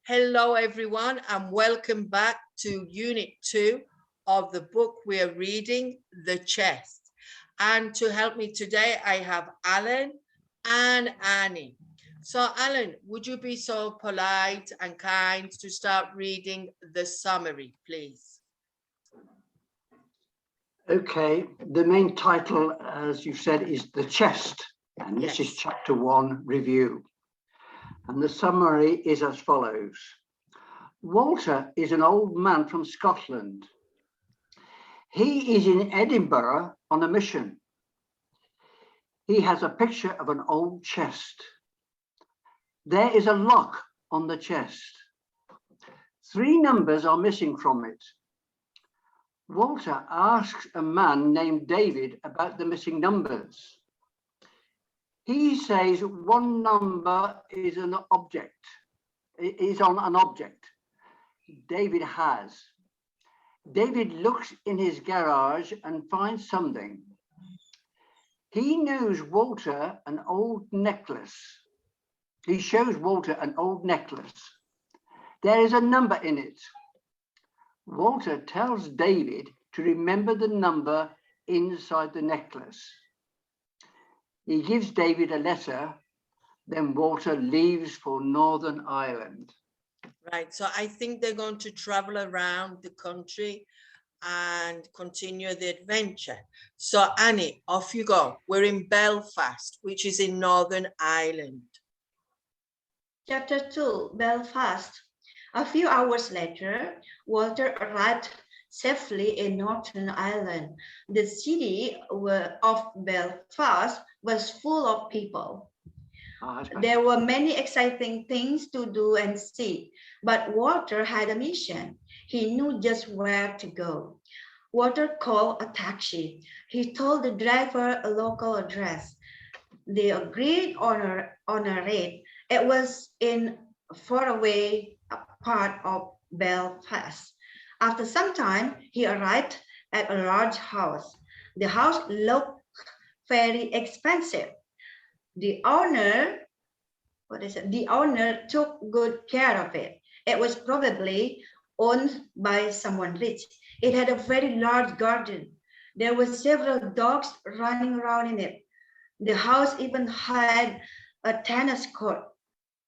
Hello, everyone, and welcome back to Unit 2 of the book we are reading, The Chest. And to help me today, I have Alan and Annie. So, Alan, would you be so polite and kind to start reading the summary, please? Okay, the main title, as you said, is The Chest, and this is Chapter 1 review. And the summary is as follows. Walter is an old man from Scotland. He is in Edinburgh on a mission. He has a picture of an old chest. There is a lock on the chest. 3 numbers are missing from it. Walter asks a man named David about the missing numbers. He says one number is an object, is on an object David has. David looks in his garage and finds something. He knows Walter an old necklace. He shows Walter an old necklace. There is a number in it. Walter tells David to remember the number inside the necklace. He gives David a letter, then Walter leaves for Northern Ireland. Right, so I think they're going to travel around the country and continue the adventure. So Annie, off you go. We're in Belfast, which is in Northern Ireland. Chapter 2, Belfast. A few hours later, Walter arrived safely in Northern Ireland. The city of Belfast was full of people. There were many exciting things to do and see, but Walter had a mission. He knew just where to go. Walter called a taxi. He told the driver a local address. They agreed on a rate. It was in a faraway part of Belfast. After some time, he arrived at a large house. The house looked very expensive. The owner took good care of it. It was probably owned by someone rich. It had a very large garden. There were several dogs running around in it. The house even had a tennis court.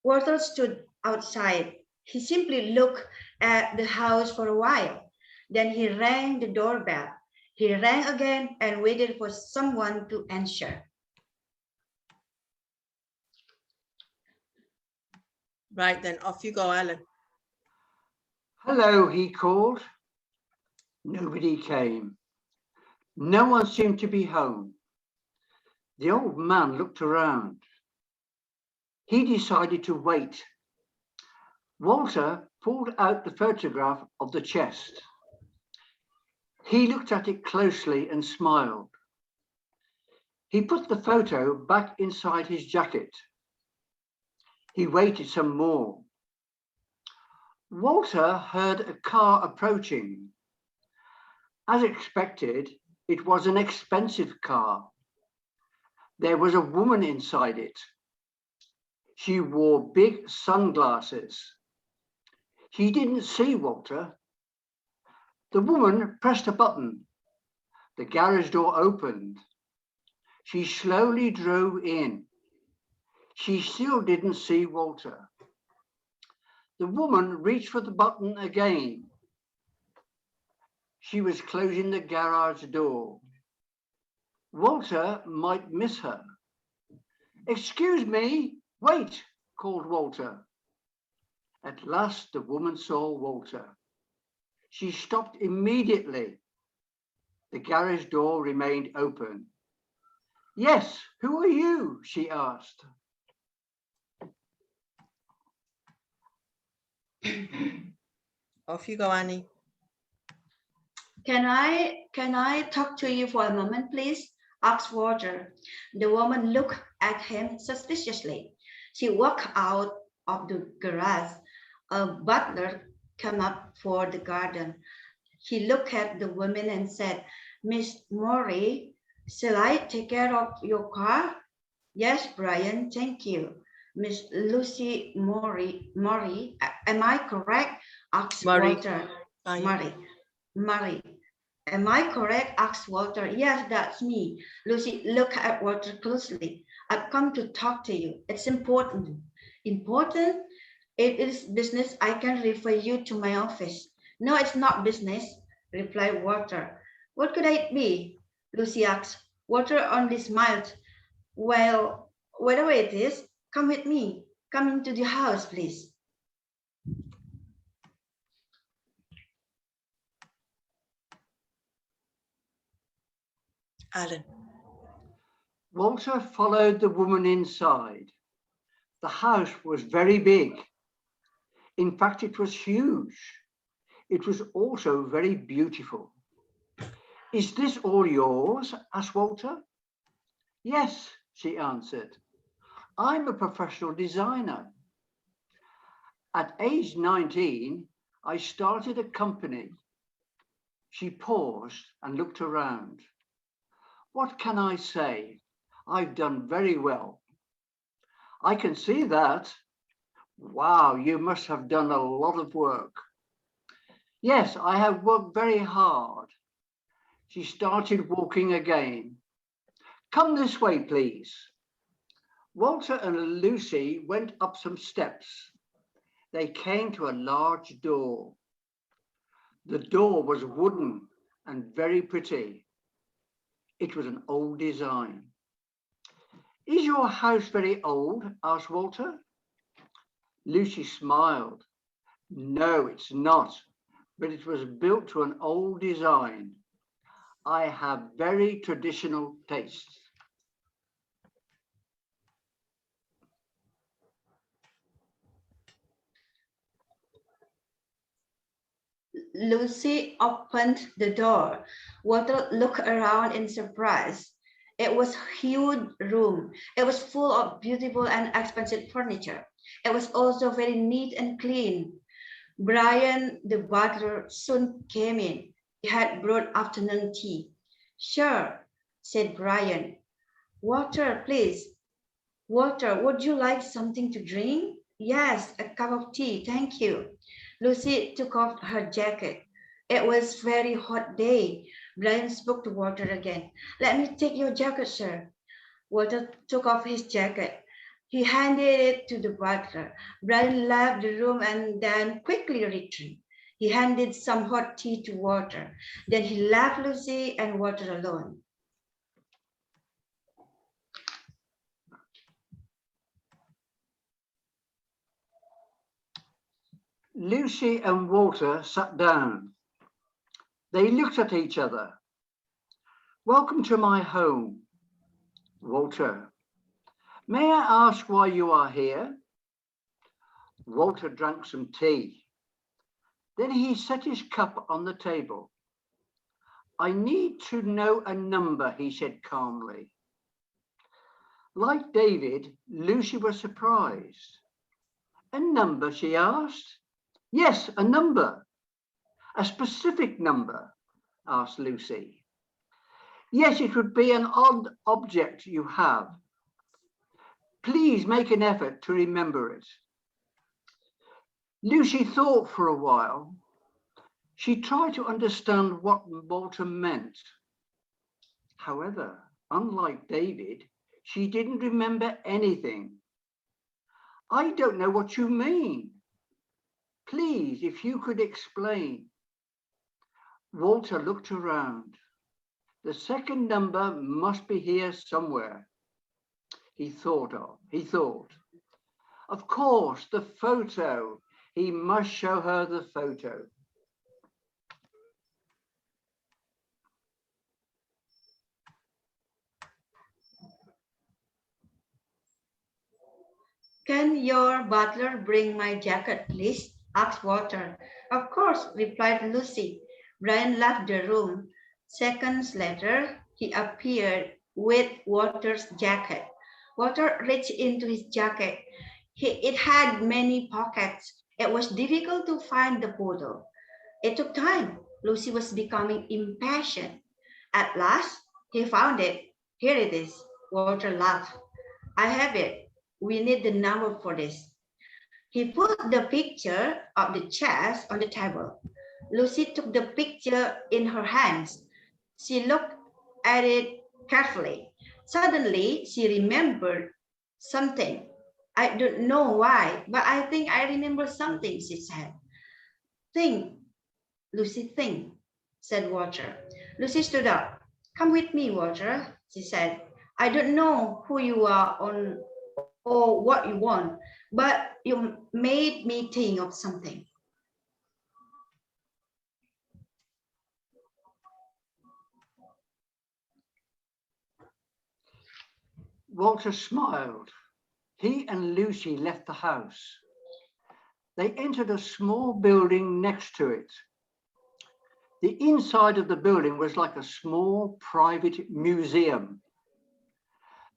Walter stood outside. He simply looked at the house for a while. Then he rang the doorbell. He rang again and waited for someone to answer. Right then, off you go, Alan. Hello, he called. Nobody came. No one seemed to be home. The old man looked around. He decided to wait. Walter pulled out the photograph of the chest. He looked at it closely and smiled. He put the photo back inside his jacket. He waited some more. Walter heard a car approaching. As expected, it was an expensive car. There was a woman inside it. She wore big sunglasses. She didn't see Walter. The woman pressed a button. The garage door opened. She slowly drove in. She still didn't see Walter. The woman reached for the button again. She was closing the garage door. Walter might miss her. Excuse me, wait, called Walter. At last, the woman saw Walter. She stopped immediately. The garage door remained open. Yes, who are you? She asked. Off you go, Annie. Can I talk to you for a moment, please? Asked Walter. The woman looked at him suspiciously. She walked out of the garage. A butler came up for the garden. He looked at the woman and said, Miss Murray, shall I take care of your car? Yes, Brian, thank you. Miss Lucy Murray, am I correct? Asked Murray. Walter. Oh, yeah. Murray. Am I correct? Asked Walter. Yes, that's me. Lucy looked at Walter closely. I've come to talk to you. It's important. Important? It is business. I can refer you to my office. No, it's not business, replied Walter. What could it be? Lucy asked. Walter only smiled. Well, whatever it is, come with me. Come into the house, please. Alan. Walter followed the woman inside. The house was very big. In fact, it was huge. It was also very beautiful. Is this all yours? Asked Walter. Yes, she answered. I'm a professional designer. At age 19, I started a company. She paused and looked around. What can I say? I've done very well. I can see that. Wow, you must have done a lot of work. Yes, I have worked very hard. She started walking again. Come this way, please. Walter and Lucy went up some steps. They came to a large door. The door was wooden and very pretty. It was an old design. Is your house very old? Asked Walter. Lucy smiled. No, it's not, but it was built to an old design. I have very traditional tastes. Lucy opened the door. Walter looked around in surprise. It was a huge room. It was full of beautiful and expensive furniture. It was also very neat and clean. Brian, the butler, soon came in. He had brought afternoon tea. Sure, said Brian. Water, please. Walter, would you like something to drink? Yes, a cup of tea, thank you. Lucy took off her jacket. It was very hot day. Brian spoke to Walter again. Let me take your jacket, sir. Walter took off his jacket. He handed it to the butler. Brian left the room and then quickly returned. He handed some hot tea to Walter. Then he left Lucy and Walter alone. Lucy and Walter sat down. They looked at each other. Welcome to my home. Walter, may I ask why you are here? Walter drank some tea. Then he set his cup on the table. I need to know a number, he said calmly. Like David, Lucy was surprised. A number, she asked. Yes, a number. A specific number, asked Lucy. Yes, it would be an odd object you have. Please make an effort to remember it. Lucy thought for a while. She tried to understand what Walter meant. However, unlike David, she didn't remember anything. I don't know what you mean. Please, if you could explain. Walter looked around. The second number must be here somewhere. He thought. Of course, the photo. He must show her the photo. Can your butler bring my jacket, please? Asked Walter. Of course, replied Lucy. Brian left the room. Seconds later, he appeared with Walter's jacket. Walter reached into his jacket. It had many pockets. It was difficult to find the bottle. It took time. Lucy was becoming impatient. At last, he found it. Here it is. Walter laughed. I have it. we need the number for this. He put the picture of the chest on the table. Lucy took the picture in her hands. She looked at it carefully. Suddenly, she remembered something. I don't know why, but I think I remember something, she said. Think, Lucy, think, said Walter. Lucy stood up. Come with me, Walter, she said. I don't know who you are or what you want, but you made me think of something. Walter smiled. He and Lucy left the house. They entered a small building next to it. The inside of the building was like a small private museum.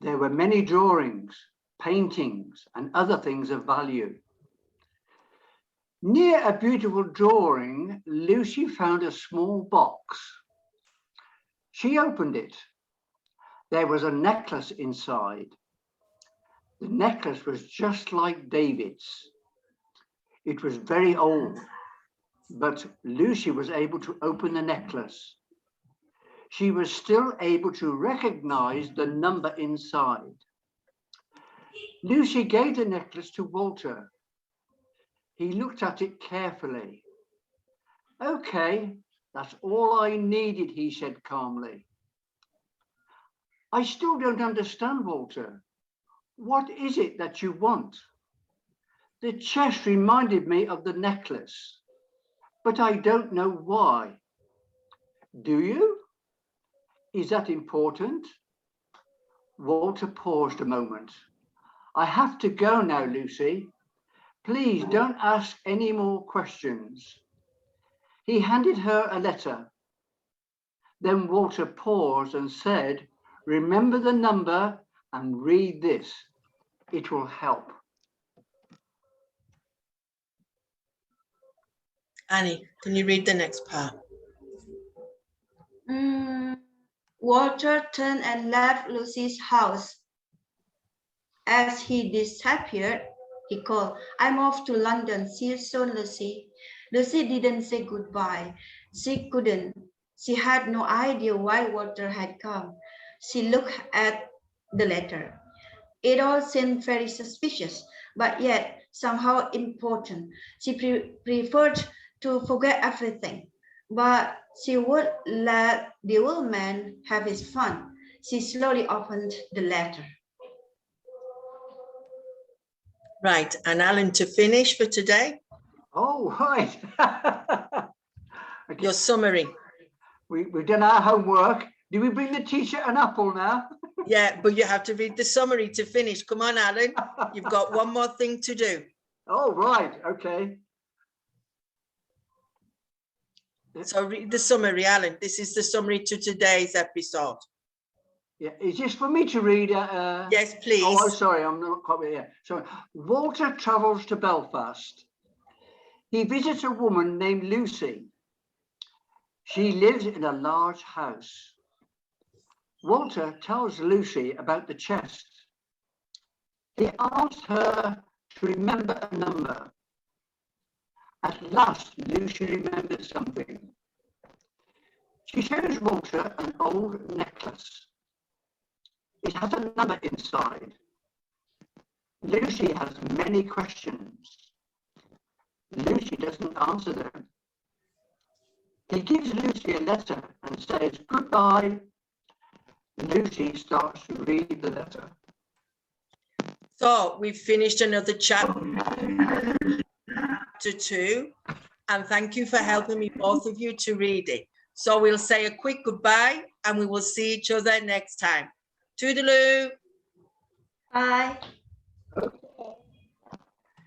There were many drawings, paintings, and other things of value. Near a beautiful drawing, Lucy found a small box. She opened it. There was a necklace inside. The necklace was just like David's. It was very old, but Lucy was able to open the necklace. She was still able to recognize the number inside. Lucy gave the necklace to Walter. He looked at it carefully. Okay, that's all I needed, he said calmly. I still don't understand, Walter. What is it that you want? The chest reminded me of the necklace, but I don't know why. Do you? Is that important? Walter paused a moment. I have to go now, Lucy. Please don't ask any more questions. He handed her a letter. Then Walter paused and said, remember the number and read this. It will help. Annie, can you read the next part? Walter turned and left Lucy's house. As he disappeared, he called, I'm off to London. See you soon, Lucy. Lucy didn't say goodbye. She couldn't. She had no idea why Walter had come. She looked at the letter. It all seemed very suspicious, but yet somehow important. She preferred to forget everything, but she would let the old man have his fun. She slowly opened the letter. Right, and Alan, to finish for today. Oh, right. Okay. Your summary. We've done our homework. Do we bring the teacher an apple now? Yeah, but you have to read the summary to finish. Come on, Alan. You've got one more thing to do. Oh, right. Okay. So read the summary, Alan. This is the summary to today's episode. Yeah, is this for me to read? Yes, please. Oh, I'm sorry, I'm not quite yet. So, Walter travels to Belfast. He visits a woman named Lucy. She lives in a large house. Walter tells Lucy about the chest. He asks her to remember a number. At last, Lucy remembers something. She shows Walter an old necklace. It has a number inside. Lucy has many questions. Lucy doesn't answer them. He gives Lucy a letter and says goodbye. Lucy starts to read the letter. So we've finished another chapter 2, and thank you for helping me, both of you, to read it. So we'll say a quick goodbye and we will see each other next time. Toodaloo. Bye. Okay.